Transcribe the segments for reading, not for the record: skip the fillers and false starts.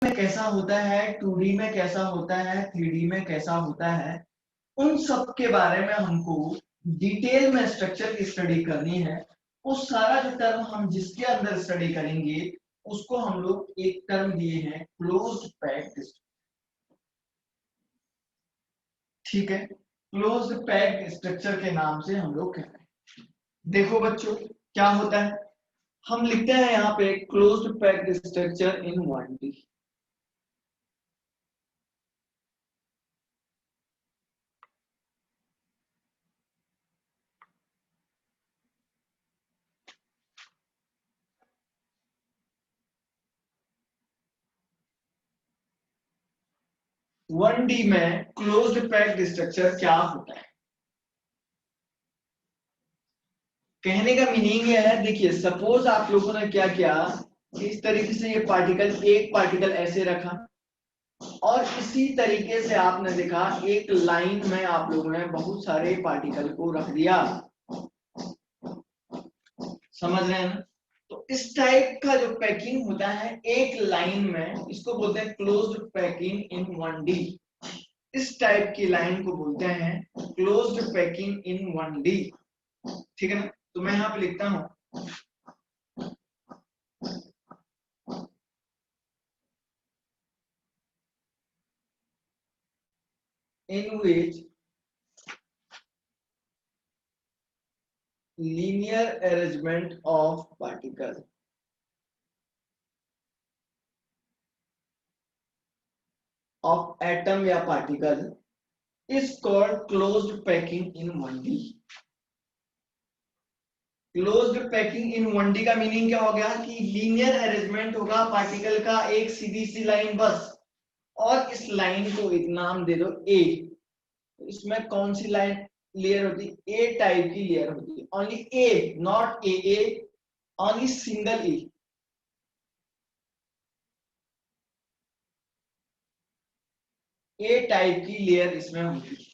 में कैसा होता है, 2D में कैसा होता है, 3D में कैसा होता है, उन सब के बारे में हमको डिटेल में स्ट्रक्चर की स्टडी करनी है। उस सारा जो टर्म हम जिसके अंदर स्टडी करेंगे उसको हम लोग एक टर्म दिए हैं क्लोज्ड पैक्ड। ठीक है, क्लोज्ड पैक्ड स्ट्रक्चर के नाम से हम लोग कहते हैं। देखो बच्चों क्या होता है, हम लिखते हैं यहाँ पे closed packed structure in 1D। 1D में क्लोज्ड पैक्ड स्ट्रक्चर क्या होता है, कहने का मीनिंग ये है, देखिए सपोज आप लोगों ने क्या किया, इस तरीके से ये पार्टिकल, एक पार्टिकल ऐसे रखा और इसी तरीके से आपने देखा एक लाइन में आप लोगों ने बहुत सारे पार्टिकल को रख दिया। समझ रहे हैं ना? तो इस टाइप का जो पैकिंग होता है एक लाइन में, इसको बोलते हैं क्लोज्ड पैकिंग इन 1D। इस टाइप की लाइन को बोलते हैं क्लोज्ड पैकिंग इन 1D। ठीक है ना? तो मैं यहाँ पे लिखता हूं in which linear arrangement of particle of atom या particle is called closed packing in 1D। Closed packing in 1D का मीनिंग क्या हो गया कि लीनियर अरेंजमेंट होगा पार्टिकल का, एक सीधी सी लाइन बस, और इस लाइन को एक नाम दे दो ए। इसमें कौन सी लाइन लेयर होती है, ए टाइप की लेयर होती है, only A, not a, only single A type की लेयर इसमें होती है।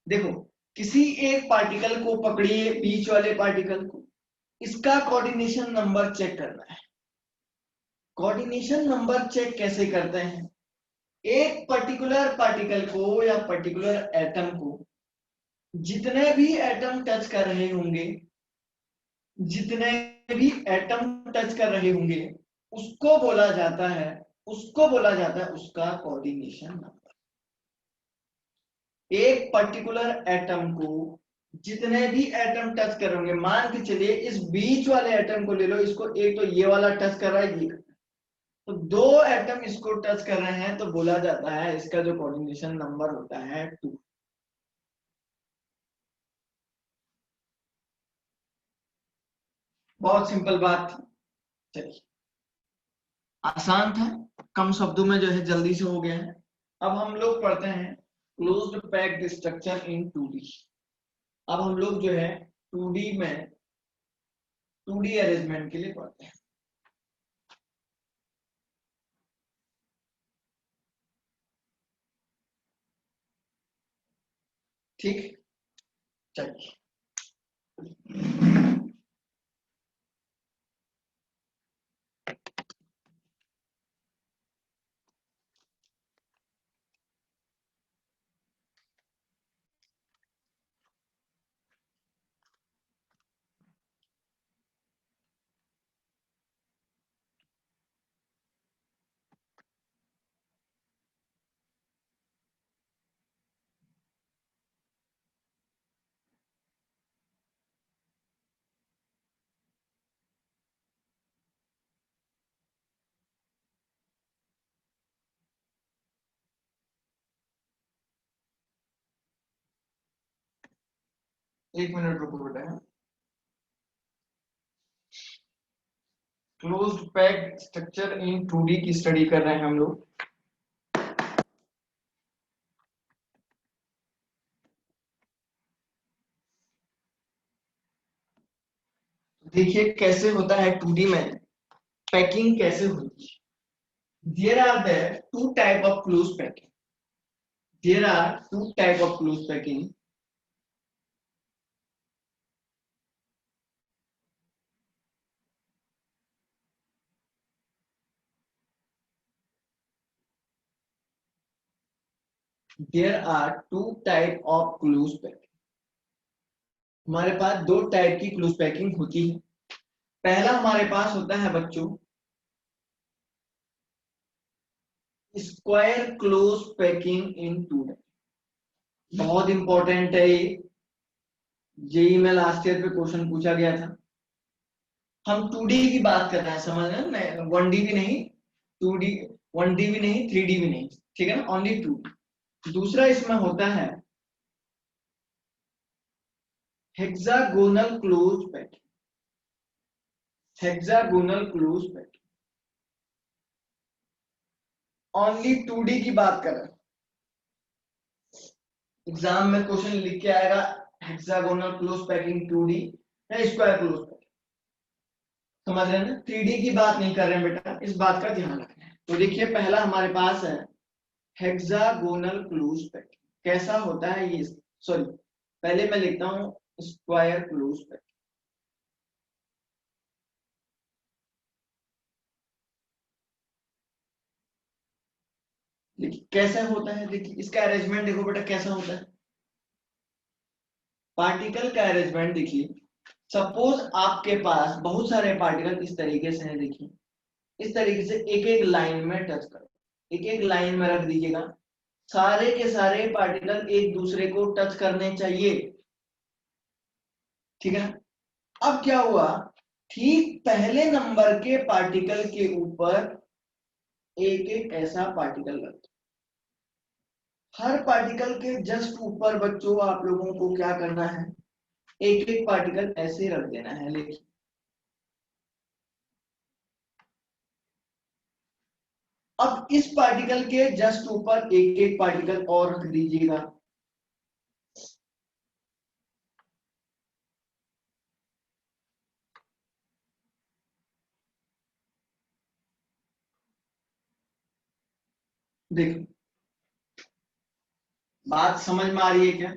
देखो किसी एक पार्टिकल को पकड़िए, बीच वाले पार्टिकल को, इसका कोऑर्डिनेशन नंबर चेक करना है। कोऑर्डिनेशन नंबर चेक कैसे करते हैं, एक पर्टिकुलर पार्टिकल को या पर्टिकुलर एटम को जितने भी एटम टच कर रहे होंगे, जितने भी एटम टच कर रहे होंगे उसको बोला जाता है, उसको बोला जाता है उसका कोऑर्डिनेशन नंबर। एक पर्टिकुलर एटम को जितने भी एटम टच कर रहे होंगे, मान के चलिए इस बीच वाले एटम को ले लो, इसको एक तो ये वाला टच कर रहा है, ये तो दो एटम इसको टच कर रहे हैं तो बोला जाता है इसका जो कोऑर्डिनेशन नंबर होता है 2। बहुत सिंपल बात थी, चलिए आसान था, कम शब्दों में जो है जल्दी से हो गया है। अब हम लोग पढ़ते हैं closed packed structure in 2D। अब हम लोग जो है 2D में 2D अरेंजमेंट के लिए पढ़ते हैं। ठीक, चलिए एक मिनट रुको बेटा। Closed packed structure in 2D की स्टडी कर रहे हैं हम लोग। देखिए कैसे होता है 2D में पैकिंग कैसे होती है। There are there two type of close packing, there are two type of close packing. There are two type of close packing. हमारे पास दो टाइप की क्लूज पैकिंग होती है। पहला हमारे पास होता है बच्चों square close packing in two type. बहुत इंपॉर्टेंट है ये, जेई में लास्ट ईयर पे क्वेश्चन पूछा गया था। हम 2D की बात कर रहे हैं, समझ रहे हैं, 1D भी नहीं, 2D, 1D भी नहीं, 3D भी नहीं, ठीक है ना, ओनली 2D। दूसरा इसमें होता है hexagonal close packing. Hexagonal close packing only 2D की बात कर रहे हैं। एग्जाम में क्वेश्चन लिख के आएगा हेक्सागोनल क्लोज पैकिंग 2D या स्क्वायर क्लोज पैकिंग, समझ रहे हैं ना। 3D की बात नहीं कर रहे हैं बेटा, इस बात का ध्यान रखना है। तो देखिए पहला हमारे पास है हेक्सागोनल क्लोज पैकिंग। कैसा होता है ये, सॉरी पहले मैं लिखता हूं स्क्वायर क्लोज पैकिंग। देखिए कैसा होता है, देखिए इसका अरेंजमेंट देखो बेटा कैसा होता है। पार्टिकल का अरेंजमेंट देखिए, सपोज आपके पास बहुत सारे पार्टिकल इस तरीके से हैं, देखिए इस तरीके से एक एक लाइन में टच करो, एक एक लाइन में रख दीजिएगा। सारे के सारे पार्टिकल एक दूसरे को टच करने चाहिए, ठीक है। अब क्या हुआ, ठीक पहले नंबर के पार्टिकल के ऊपर एक एक ऐसा पार्टिकल रख दो। हर पार्टिकल के जस्ट ऊपर बच्चों आप लोगों को क्या करना है, एक एक पार्टिकल ऐसे रख देना है। लेकिन अब इस पार्टिकल के जस्ट ऊपर एक एक पार्टिकल और रख दीजिएगा। देखो बात समझ में आ रही है क्या।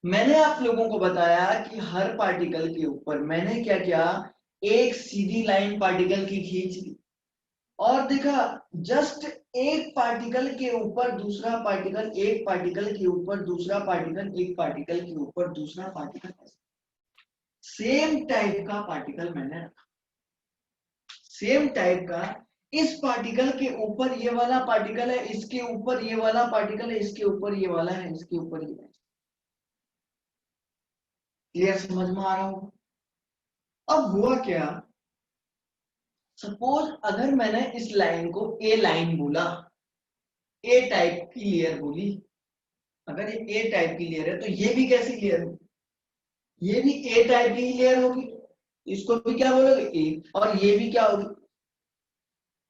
मैंने आप लोगों को बताया कि हर पार्टिकल के ऊपर मैंने क्या किया, एक सीधी लाइन पार्टिकल की खींच ली और देखा जस्ट एक पार्टिकल के ऊपर दूसरा पार्टिकल, एक पार्टिकल के ऊपर दूसरा पार्टिकल, एक पार्टिकल के ऊपर दूसरा पार्टिकल, सेम टाइप का पार्टिकल मैंने रखा। सेम टाइप का, इस पार्टिकल के ऊपर ये वाला पार्टिकल है, इसके ऊपर ये वाला पार्टिकल है, इसके ऊपर ये वाला है, इसके ऊपर ये वाला। क्लियर, समझ में आ रहा होगा। अब हुआ क्या, सपोज अगर मैंने इस लाइन को ए लाइन बोला, ए टाइप की लेयर बोली, अगर ये ए टाइप की लेयर है तो ये भी कैसी लेयर होगी, ये भी ए टाइप की लेयर होगी, इसको भी क्या बोलोगे ए, और ये भी क्या होगी।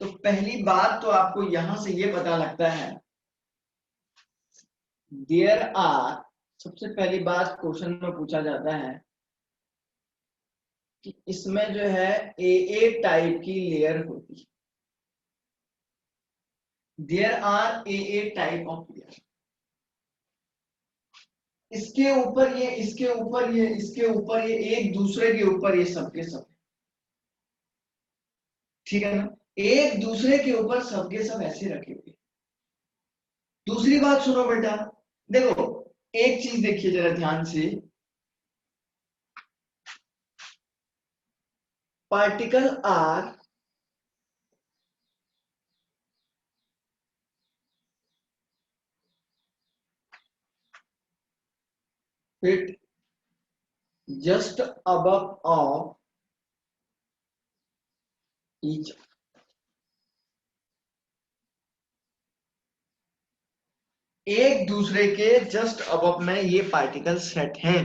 तो पहली बात तो आपको यहां से ये पता लगता है, देयर आर, सबसे पहली बात क्वेश्चन में पूछा जाता है कि इसमें जो है ए टाइप की लेयर होती है। There are a type of layer, इसके ऊपर ये, इसके ऊपर ये, इसके ऊपर ये, एक दूसरे के ऊपर ये सबके सब, ठीक है ना, एक दूसरे के ऊपर सबके सब ऐसे रखे हुए। दूसरी बात सुनो बेटा, देखो एक चीज देखिए जरा ध्यान से, particle are fit just above of each, एक दूसरे के जस्ट अबव में ये पार्टिकल सेट हैं।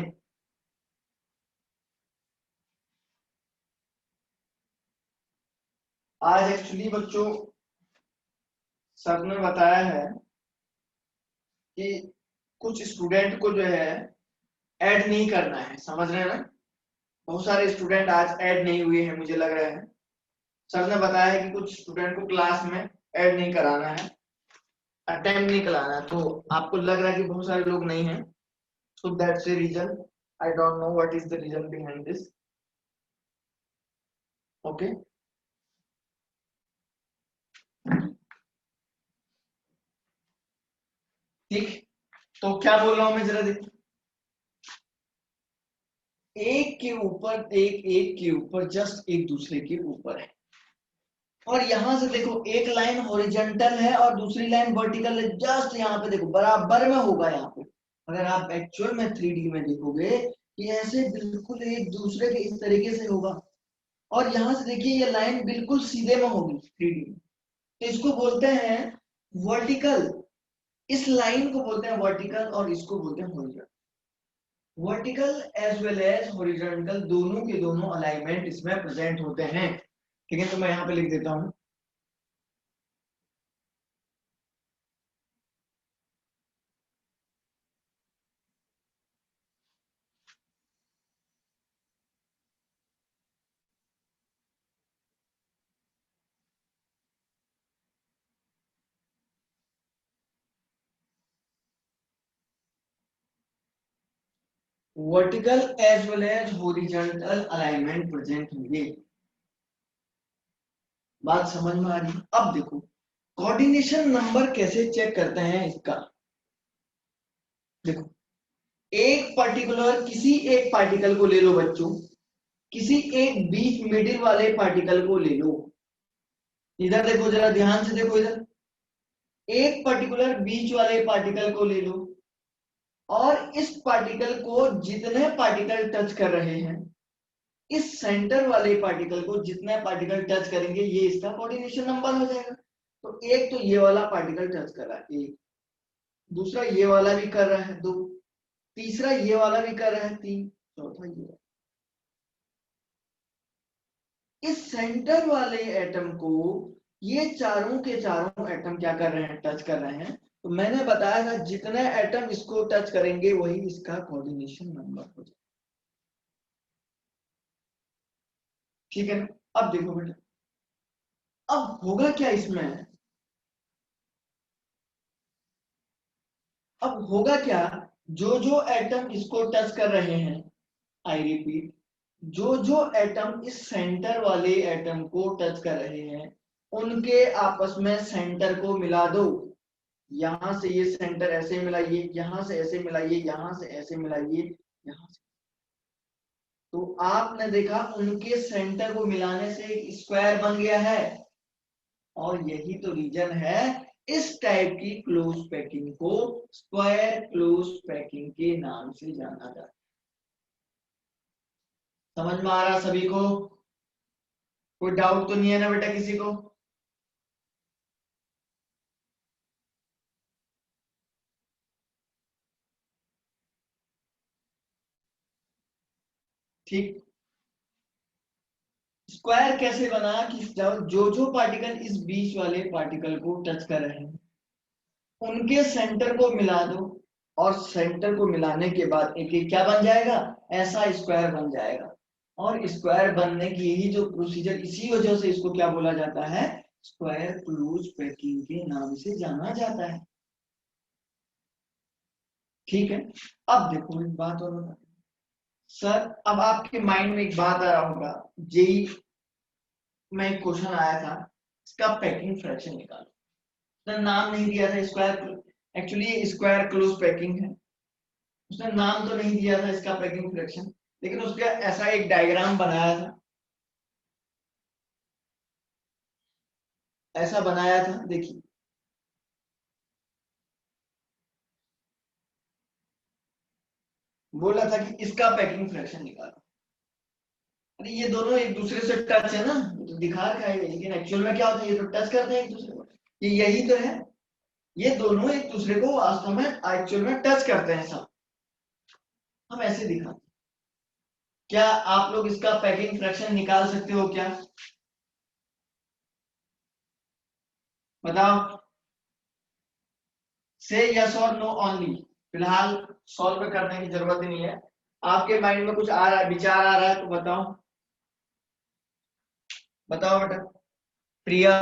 आज एक्चुअली बच्चों सर ने बताया है कि कुछ स्टूडेंट को जो है ऐड नहीं करना है, समझ रहे हैं ना। बहुत सारे स्टूडेंट आज ऐड नहीं हुए हैं मुझे लग रहा है। सर ने बताया है कि कुछ स्टूडेंट को क्लास में ऐड नहीं कराना है, अटेम्प्ट नहीं कराना है। तो आपको लग रहा है कि बहुत सारे लोग नहीं हैं, so that's the reason. I don't know what is the reason behind this. Okay, ठीक। तो क्या बोल रहा हूं मैं, जरा देखो, एक के ऊपर एक, एक के ऊपर जस्ट एक दूसरे के ऊपर है। और यहां से देखो एक लाइन हॉरिजॉन्टल है और दूसरी लाइन वर्टिकल है, जस्ट यहाँ पे देखो बराबर में होगा यहाँ पे। अगर आप एक्चुअल में 3D में देखोगे कि ऐसे बिल्कुल एक दूसरे के इस तरीके से होगा। और यहां से देखिए ये लाइन बिल्कुल सीधे में होगी 3D में, तो इसको बोलते हैं वर्टिकल। इस लाइन को बोलते हैं वर्टिकल और इसको बोलते हैं horizontal. Vertical as well as horizontal दोनों के दोनों अलाइनमेंट इसमें प्रेजेंट होते हैं। ठीक है, तो मैं यहाँ पे लिख देता हूं vertical as well as horizontal alignment present होंगे। बात समझ में आ रही है? अब देखो कोऑर्डिनेशन नंबर कैसे चेक करते हैं इसका। देखो एक पर्टिकुलर किसी एक पार्टिकल को ले लो बच्चों, किसी एक बीच मिडिल वाले पार्टिकल को ले लो। इधर देखो, जरा ध्यान से देखो, इधर एक पर्टिकुलर बीच वाले पार्टिकल को ले लो और इस पार्टिकल को जितने पार्टिकल टच कर रहे हैं, इस सेंटर वाले पार्टिकल को जितने पार्टिकल टच करेंगे ये इसका कोऑर्डिनेशन नंबर हो जाएगा। तो एक तो ये वाला पार्टिकल टच कर रहा है, एक, दूसरा ये वाला भी कर रहा है, दो, तीसरा ये वाला भी कर रहा है, तीन, चौथा ये वाला। इस सेंटर वाले एटम को ये चारों के चारों एटम क्या कर रहे हैं, टच कर रहे हैं। तो मैंने बताया था जितने एटम इसको टच करेंगे वही इसका कोऑर्डिनेशन नंबर हो जाएगा। ठीक है ना? अब देखो बेटा, अब होगा क्या इसमें, अब होगा क्या, जो जो एटम इसको टच कर रहे हैं, आई रिपीट, जो जो एटम इस सेंटर वाले एटम को टच कर रहे हैं उनके आपस में सेंटर को मिला दो। यहां से ये सेंटर ऐसे मिलाइए, यहां से ऐसे मिलाइए, यहां से ऐसे मिलाइए, यहां से। तो आपने देखा उनके सेंटर को मिलाने से एक स्क्वायर बन गया है। और यही तो रीजन है इस टाइप की क्लोज पैकिंग को स्क्वायर क्लोज पैकिंग के नाम से जाना जाता है। समझ में आ रहा सभी को? कोई डाउट तो नहीं है ना बेटा किसी को? ठीक। स्क्वायर कैसे बना कि जो जो पार्टिकल इस बीच वाले पार्टिकल को टच कर रहे हैं उनके सेंटर को मिला दो। और सेंटर को मिलाने के बाद एक एक क्या बन जाएगा, ऐसा स्क्वायर बन जाएगा। और स्क्वायर बनने की यही जो प्रोसीजर, इसी वजह से इसको क्या बोला जाता है, स्क्वायर क्लोज पैकिंग के नाम से जाना जाता है। ठीक है। अब देखो एक बात और बता सर, अब आपके माइंड में एक बात आ रहा होगा, जेई में एक क्वेश्चन आया था, इसका पैकिंग फ्रैक्शन निकालो। उसने नाम नहीं दिया था square, actually square close packing है, उसने नाम तो नहीं दिया था इसका पैकिंग फ्रैक्शन, लेकिन उसका ऐसा एक डायग्राम बनाया था, ऐसा बनाया था, देखिए बोला था कि इसका पैकिंग फ्रैक्शन निकालो। अरे ये दोनों एक दूसरे से टच है ना, ये तो दिखा रखा है, लेकिन एक्चुअल में क्या होता है, ये तो टच करते हैं एक दूसरे को, ये यही तो है, ये दोनों एक दूसरे को वास्तव में एक्चुअल में टच करते हैं सब। हम ऐसे दिखाते, क्या आप लोग इसका पैकिंग फ्रैक्शन निकाल सकते हो क्या? बताओ, से यस और नो ओनली। फिलहाल सॉल्व करने की जरूरत ही नहीं है, आपके माइंड में कुछ आ रहा है, विचार आ रहा है तो बताओ, बताओ बेटा। प्रिया,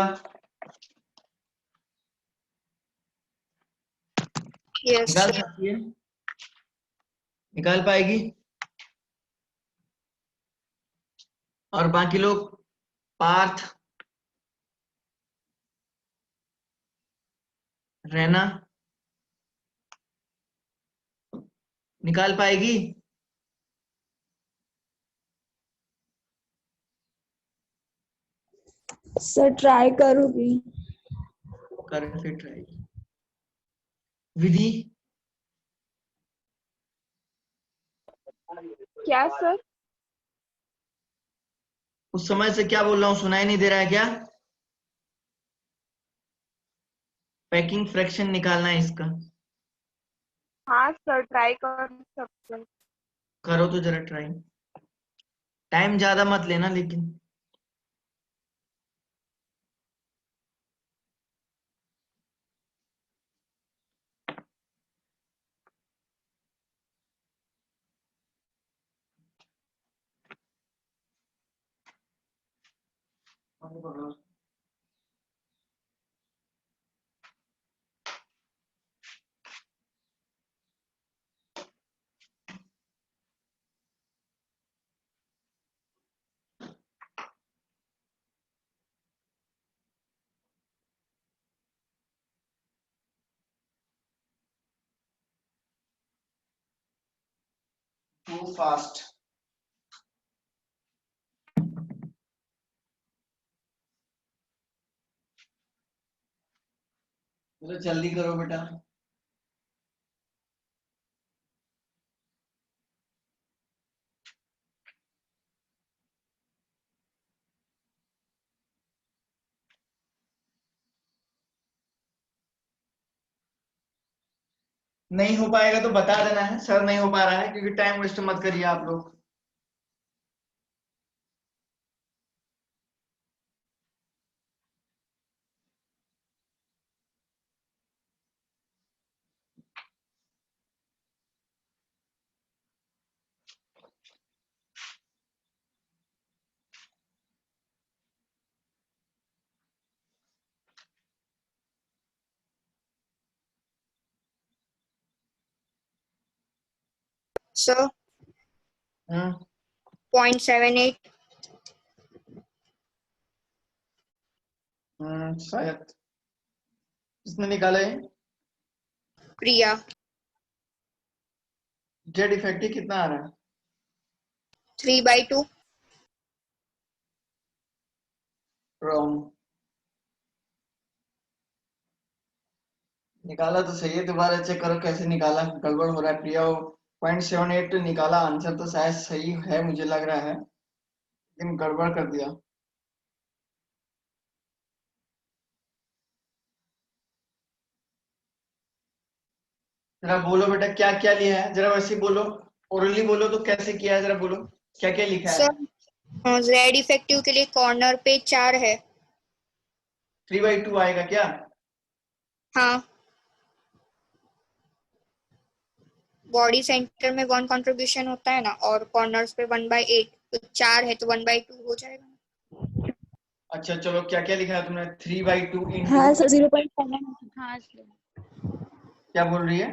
यस निकाल सर। सकती है, निकाल पाएगी? और बाकी लोग, पार्थ, रहना, निकाल पाएगी? सर ट्राई करूंगी। कर फिर ट्राई। विधि? क्या सर? उस समय से क्या बोल रहा हूँ, सुनाई नहीं दे रहा है क्या? पैकिंग फ्रैक्शन निकालना है इसका। हाँ सर, ट्राई कर सकते हैं। करो तो जरा ट्राई। टाइम ज्यादा मत लेना लेकिन। Too fast. चलो जल्दी करो बेटा। नहीं हो पाएगा तो बता देना है, सर नहीं हो पा रहा है, क्योंकि टाइम वेस्ट मत करिए आप लोग। Sir, हम्म 0.78. शायद। किसने निकाला है? Priya. जेड इफेक्टिव कितना आ रहा है? 3/2. रॉन्ग। निकाला तो सही है, दोबारा चेक करो कैसे निकाला, गड़बड़ हो रहा है प्रिया। 0.78 निकाला, आंसर तो शायद सही है मुझे लग रहा है, लेकिन गड़बड़ कर दिया। जरा बोलो बेटा क्या क्या लिया है, जरा वैसे बोलो, ओरली बोलो तो कैसे किया है, जरा बोलो क्या क्या लिखा है। सर जेड इफेक्टिव के लिए कॉर्नर पे 4 है। 3/2 आएगा क्या? हाँ। बॉडी सेंटर में 1 कंट्रीब्यूशन होता है ना, और कॉर्नर्स पे 1/8, तो 4 है तो 1/2 हो जाएगा। अच्छा चलो, क्या क्या लिखा है तुमने? 3/2 इंटू। हाँ सर 0.7। हाँ सर। क्या बोल रही है,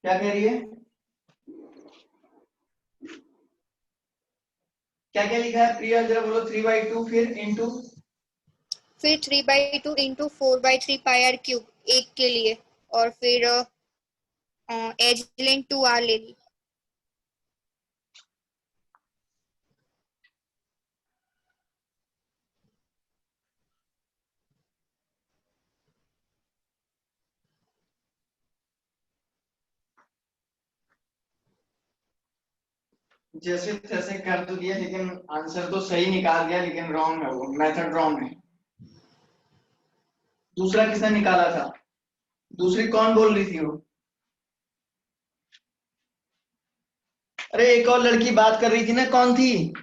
क्या कह रही है? क्या क्या लिखा है प्रिया, जरा बोलो। 3/2 फिर इंटू। फिर 3/2 इंटू 4/3 पाई आर क्यूब, एक के लिए, और फिर एज लेंथ 2r ले ली। जैसे तैसे कर तो दिया, लेकिन आंसर तो सही निकाल दिया, लेकिन रॉन्ग है, वो मेथड रॉन्ग है। दूसरा किसने निकाला था? दूसरी कौन बोल रही थी वो? अरे एक और लड़की बात कर रही थी ना, कौन थी?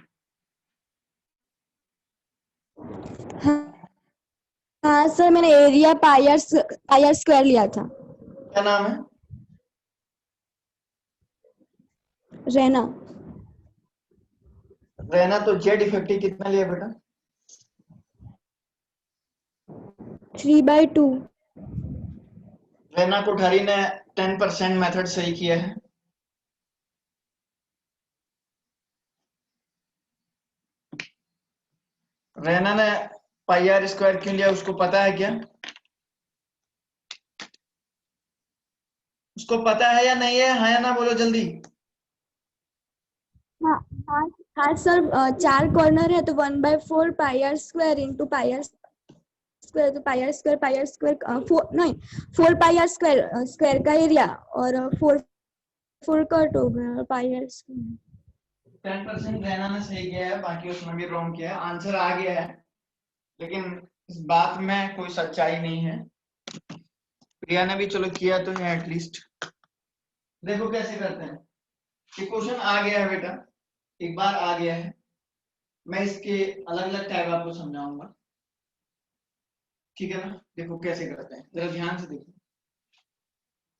हाँ सर मैंने एरिया पाई आर स्क्वायर लिया था। क्या नाम है? रहना। रहना। तो जेड इफेक्टिव कितना लिया बेटा? 3/2। रहना कोठारी ने 10% मेथड सही किया है। रहना ने पाई आर स्क्वायर क्यों लिया, उसको पता है क्या? उसको पता है या नहीं है, हाँ या ना बोलो जल्दी। हाँ हाँ हाँ सर, 4 कॉर्नर है तो 1/4 pi are square into pi are square, तो पाई आर स्क्वायर 4 नहीं 4 पाई आर स्क्वायर स्क्वायर का एरिया, और 4 कट हो गया पाई आर स्क्वायर। 10% रहना ने सही किया है, बाकी उसने भी रॉन्ग किया है, आंसर आ गया है, लेकिन इस बात में कोई सच्चाई नहीं है। प्रिया ने भी चलो किया तो है एटलीस्ट। देखो कैसे करते हैं, ये क्वेश्चन आ गया है बेटा, एक बार आ गया है, मैं इसके अलग अलग टाइप आपको समझाऊंगा, ठीक है ना। देखो कैसे करते हैं, जरा ध्यान से देखो।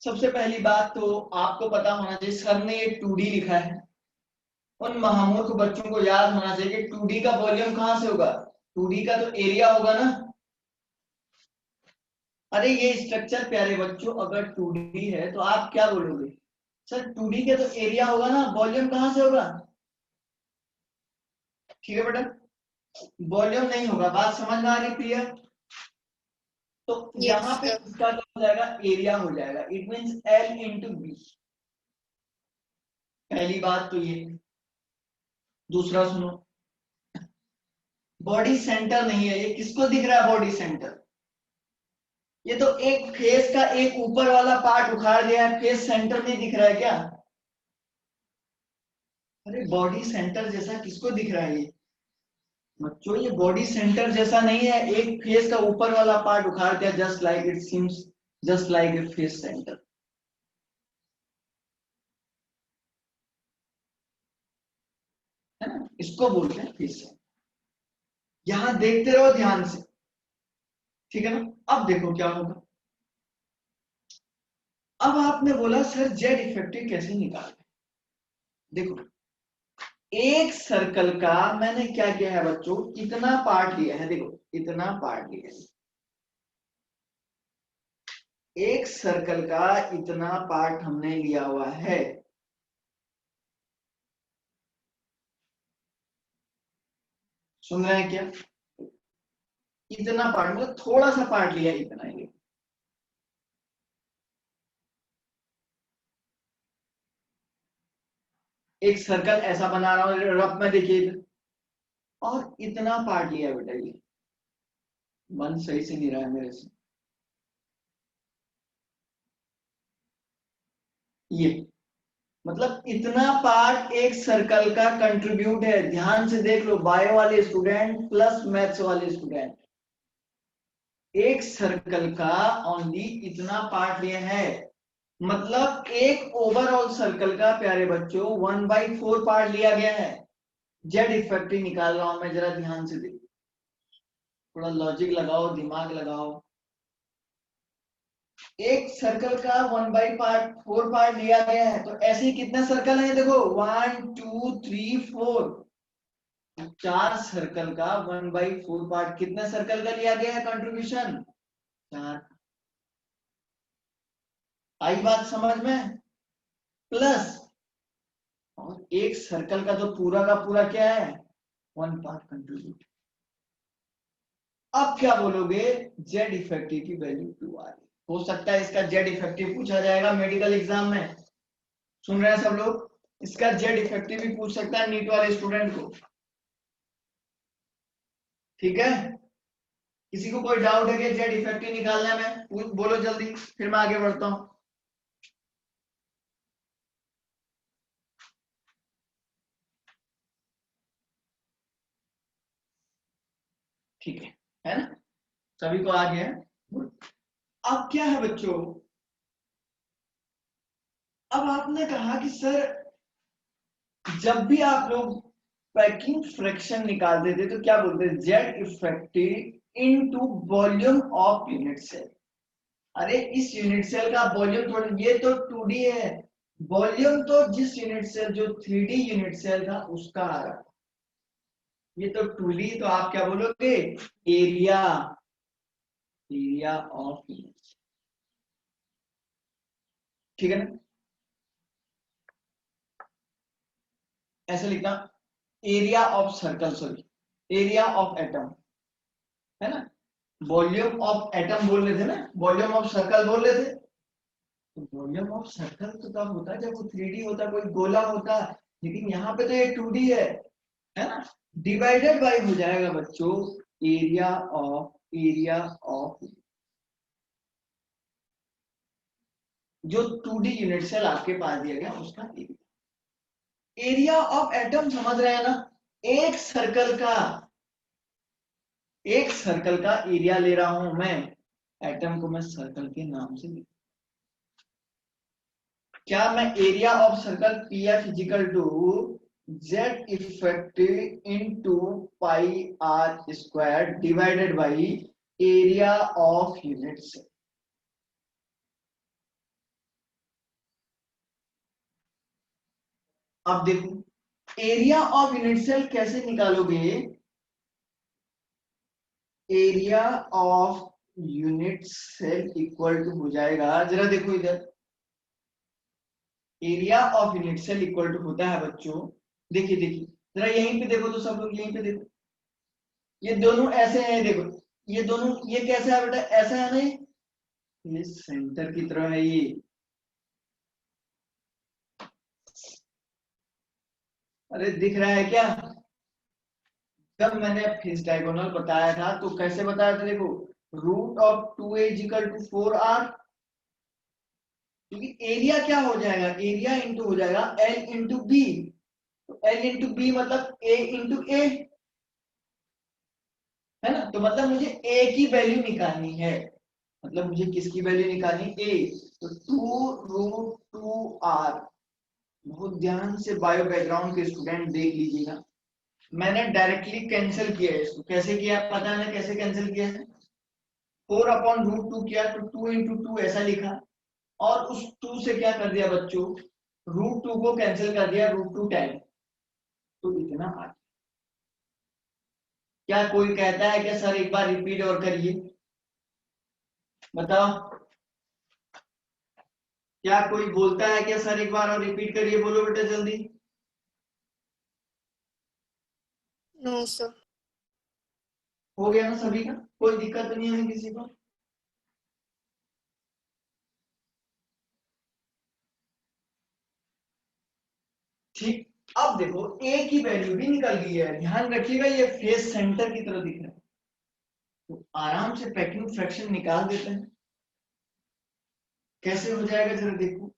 सबसे पहली बात तो आपको पता होना चाहिए, सर ने ये 2D लिखा है, उन महामूर्ख बच्चों को याद होना चाहिए कि 2D का वॉल्यूम कहां से होगा, 2D का तो एरिया होगा ना। अरे ये स्ट्रक्चर प्यारे बच्चों अगर 2D है तो आप क्या बोलोगे, सर 2D के तो एरिया होगा ना, वॉल्यूम कहां से होगा। ठीक है बेटा, वॉल्यूम नहीं होगा, बात समझ में आ रही प्रिया। तो Yes, यहाँ पे sir. इसका क्या हो जाएगा, एरिया हो जाएगा, it means L into B. पहली बात तो ये, दूसरा सुनो, बॉडी सेंटर नहीं है, ये किसको दिख रहा है बॉडी सेंटर, ये तो एक फेस का एक ऊपर वाला पार्ट उखाड़ दिया है, फेस सेंटर नहीं दिख रहा है क्या। अरे बॉडी सेंटर जैसा किसको दिख रहा है ये बच्चों, ये बॉडी सेंटर जैसा नहीं है, एक फेस का ऊपर वाला पार्ट उखाड़ दिया, just like it seems just like a face centre, है ना, इसको बोलते हैं फेस सेंटर। यहां देखते रहो ध्यान से, ठीक है ना। अब देखो क्या होगा, अब आपने बोला सर जेड इफेक्टिव कैसे निकालें। देखो एक सर्कल का मैंने क्या किया है बच्चों, इतना पार्ट लिया है, देखो इतना पार्ट लिया है, एक सर्कल का इतना पार्ट हमने लिया हुआ है, सुन रहे हैं क्या, इतना पार्ट मतलब थोड़ा सा पार्ट लिया, इतना ही। एक सर्कल ऐसा बना रहा हूं रफ में, देखिए और इतना पार्ट लिया बेटा, ये मन सही से नहीं रहा है मेरे से, ये मतलब इतना पार्ट एक सर्कल का कंट्रीब्यूट है, ध्यान से देख लो बायो वाले स्टूडेंट प्लस मैथ्स वाले स्टूडेंट, एक सर्कल का ओनली इतना पार्ट लिया है, मतलब एक ओवरऑल सर्कल का प्यारे बच्चों 1/4 पार्ट लिया गया है। जेड इफेक्टिव निकाल रहा हूं मैं, जरा ध्यान से देखो, थोड़ा लॉजिक लगाओ, दिमाग लगाओ। एक सर्कल का 1/4 पार्ट लिया गया है, तो ऐसे ही कितने सर्कल हैं, देखो 1 2 3 4, 4 सर्कल का 1/4 पार्ट, कितने सर्कल का लिया गया है कंट्रीब्यूशन, 4। आई बात समझ में, प्लस और एक सर्कल का तो पूरा का पूरा क्या है, 1 पार्ट कंट्रीब्यूट। अब क्या बोलोगे, जेड इफेक्टिव की वैल्यू 2 आ रही, हो सकता है इसका जेड इफेक्टिव पूछा जाएगा मेडिकल एग्जाम में, सुन रहे हैं सब लोग, इसका जेड इफेक्टिव भी पूछ सकता है नीट वाले स्टूडेंट को, ठीक है। किसी को कोई डाउट है कि जेड इफेक्टिव निकालने में, बोलो जल्दी, फिर मैं आगे बढ़ता हूं। ठीक है ना, सभी को आ गया है। अब क्या है बच्चों, अब आपने कहा कि सर जब भी आप लोग पैकिंग फ्रैक्शन निकालते थे तो क्या बोलते थे, Z effective into volume of unit cell. अरे इस यूनिट सेल का वॉल्यूम थोड़ा, ये तो 2D है, वॉल्यूम तो जिस यूनिट सेल जो 3D यूनिट सेल था उसका आ रहा, ये तो 2D, तो आप क्या बोलोगे, एरिया, एरिया ऑफ यूनिट, ठीक है ना, ऐसे लिखना, area of circle, sorry area of atom, है ना, वॉल्यूम ऑफ एटम बोल रहे थे ना, वॉल्यूम ऑफ सर्कल बोल रहे थे, तो वॉल्यूम ऑफ सर्कल तो तब होता है जब वो 3D होता, कोई गोला होता, लेकिन यहाँ पे तो ये 2D है ना। डिवाइडेड बाय हो जाएगा बच्चों एरिया ऑफ जो 2D यूनिट सेल आपके पास दिया गया उसका एरिया ऑफ एटम, समझ रहे हैं ना। एक सर्कल का एरिया ले रहा हूं मैं, एटम को मैं सर्कल के नाम से क्या मैं area of circle P F equal to Z effective into pi are square divided by area of unit cell. अब देखो एरिया ऑफ यूनिट सेल कैसे निकालोगे, area of unit cell equal to हो जाएगा, जरा देखो इधर, area of unit cell equal to होता है बच्चों, देखिए देखिए जरा यहीं पे देखो तो सब लोग यहीं पे देखो, ये दोनों ऐसे हैं, देखो ये दोनों, ये कैसा है बेटा, ऐसा है नहीं, ये सेंटर की तरह है ये, अरे दिख रहा है क्या। जब मैंने फेस डायगोनल बताया था तो कैसे बताया था, देखो root of 2a equal to 4r, क्योंकि एरिया क्या हो जाएगा, एरिया इंटू हो जाएगा l इंटू बी, तो l इंटू बी मतलब a इंटू ए, है ना। तो मतलब मुझे a की वैल्यू निकालनी है, मतलब मुझे किसकी वैल्यू निकालनी, a, तो 2√2r। बहुत ध्यान से बायो बैकग्राउंड के स्टूडेंट देख लीजिएगा, मैंने डायरेक्टली कैंसिल किया है इसको, कैसे किया पता है ना, कैसे कैंसिल किया है, 4/√2 किया तो 2 इंटू 2 ऐसा लिखा, और उस 2 से क्या कर दिया बच्चों, √2 को कैंसिल कर दिया √2 टाइम, तो इतना आ गया। क्या कोई कहता है क्या सर एक बार रिपीट और करिए, बताओ, क्या कोई बोलता है क्या सर एक बार और रिपीट करिए, बोलो बेटा जल्दी। No sir. हो गया ना सभी का, कोई दिक्कत तो नहीं है किसी को। ठीक, अब देखो a की वैल्यू भी निकल गई है, ध्यान रखिएगा ये फेस सेंटर की तरह दिख रहा है, तो आराम से पैकिंग फ्रैक्शन निकाल देते हैं, कैसे हो जाएगा जरा देखो,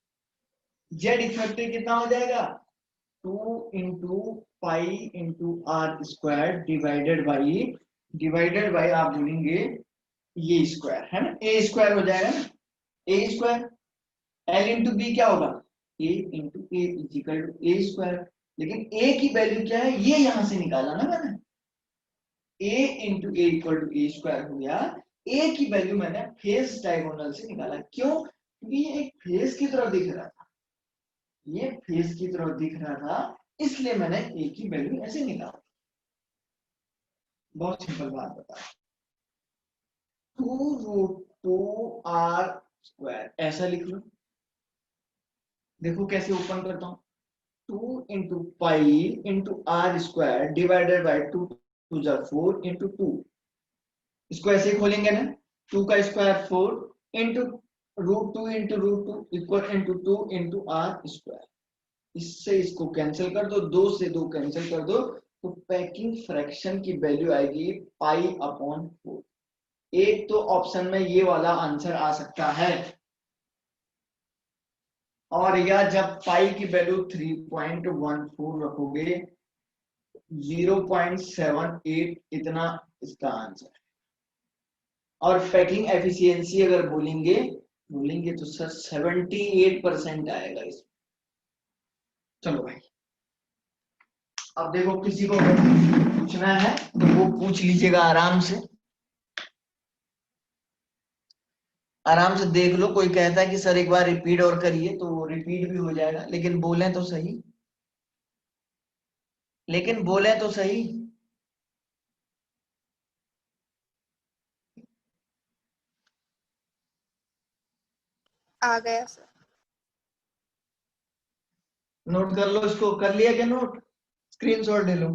जेड इफेक्टिव कितना हो जाएगा, 2 into pi into R square divided by आप जोड़ेंगे ये स्क्वायर, है ना, ए स्क्वायर हो जाएगा ना, A square, L into B क्या होगा, A into A equal to A square, लेकिन ए की वैल्यू क्या है ये यहां से निकाला ना मैंने, a into A equal to A square हो गया, a की वैल्यू मैंने फेस डायगोनल से निकाला, क्यों, क्योंकि ये एक फेस की तरह दिख रहा था, ये फेस की तरह दिख रहा था, इसलिए मैंने a की वैल्यू ऐसे निकाला, बहुत सिंपल बात बता, 2√2r स्क्वायर ऐसा लिख लो, देखो कैसे ओपन करता हूं, 2 into pi into R square divided by 2 2 जा 4 इंटू 2, इसको ऐसे ही खोलेंगे ना, 2 का square 4 into √2 into √2 equal into 2 into R square, इससे इसको कैंसिल कर दो, 2 से 2 कैंसिल कर दो, तो पैकिंग फ्रैक्शन की वैल्यू आएगी π/4। एक तो ऑप्शन में ये वाला आंसर आ सकता है, और या जब पाई की वैल्यू 3.14 रखोगे 0.78 इतना इसका आंसर है, और पैकिंग एफिशिएंसी अगर बोलेंगे तो सर 78% आएगा इसमें। चलो भाई, अब देखो किसी को पूछना है तो वो पूछ लीजिएगा, आराम से देख लो, कोई कहता है कि सर एक बार रिपीट और करिए तो रिपीट भी हो जाएगा, लेकिन बोले तो सही, आ गया सर। नोट कर लो इसको, कर लिया क्या नोट, स्क्रीनशॉट ले लो।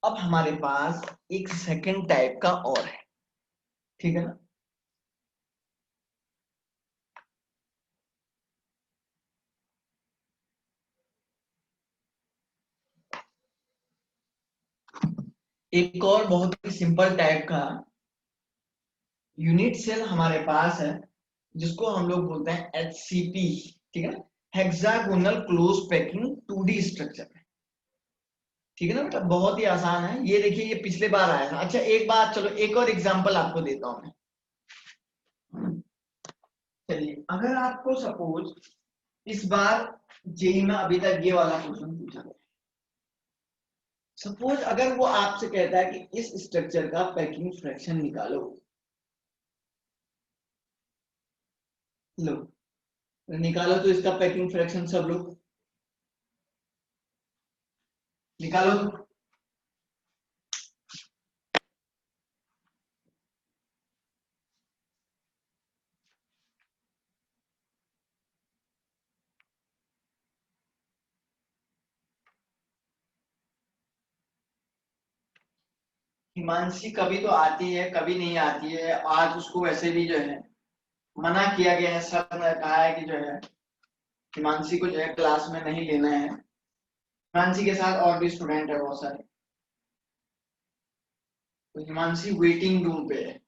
अब हमारे पास एक सेकंड टाइप का और है, ठीक है ना। एक और बहुत ही सिंपल टाइप का यूनिट सेल हमारे पास है जिसको हम लोग बोलते हैं HCP, ठीक है ना, hexagonal close packing 2D structure है। ठीक है ना बेटा, बहुत ही आसान है ये। देखिए ये पिछले बार आया था। अच्छा एक बात, चलो एक और एग्जांपल आपको देता हूं मैं। चलिए अगर आपको सपोज इस बार जेई में अभी तक ये वाला क्वेश्चन पूछा गया, सपोज अगर वो आपसे कहता है कि इस स्ट्रक्चर का पैकिंग फ्रैक्शन निकालो, लो निकालो तो इसका पैकिंग फ्रैक्शन सब लोग निकालो। हिमांशी कभी तो आती है कभी नहीं आती है। आज उसको वैसे भी जो है मना किया गया है, सर ने कहा है कि जो है हिमांशी को जो है क्लास में नहीं लेना है। हिमांशी के साथ और भी स्टूडेंट है बहुत सारे, तो हिमांशी वेटिंग रूम पे है।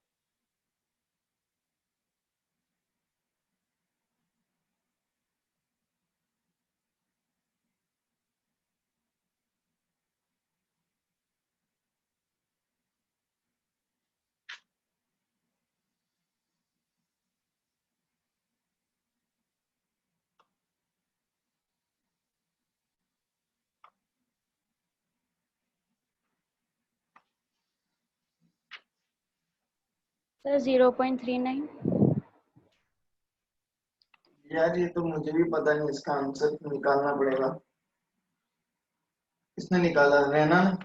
सर 0.39। यार ये तो मुझे भी पता नहीं, इसका आंसर निकालना पड़ेगा। किसने निकाला, रहना ने?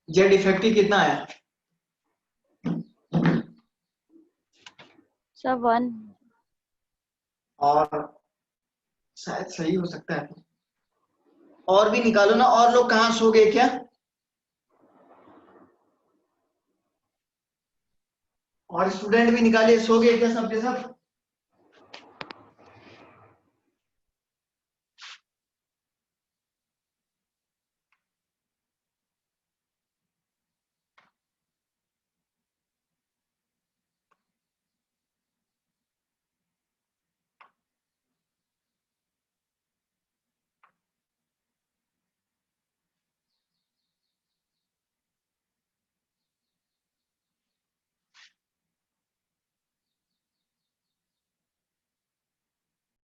जेड इफेक्टिव कितना आया? सर 1। और शायद सही हो सकता है। और भी निकालो ना, और लोग कहाँ सो गए क्या? और स्टूडेंट भी निकाले, सो गए क्या सब के सब?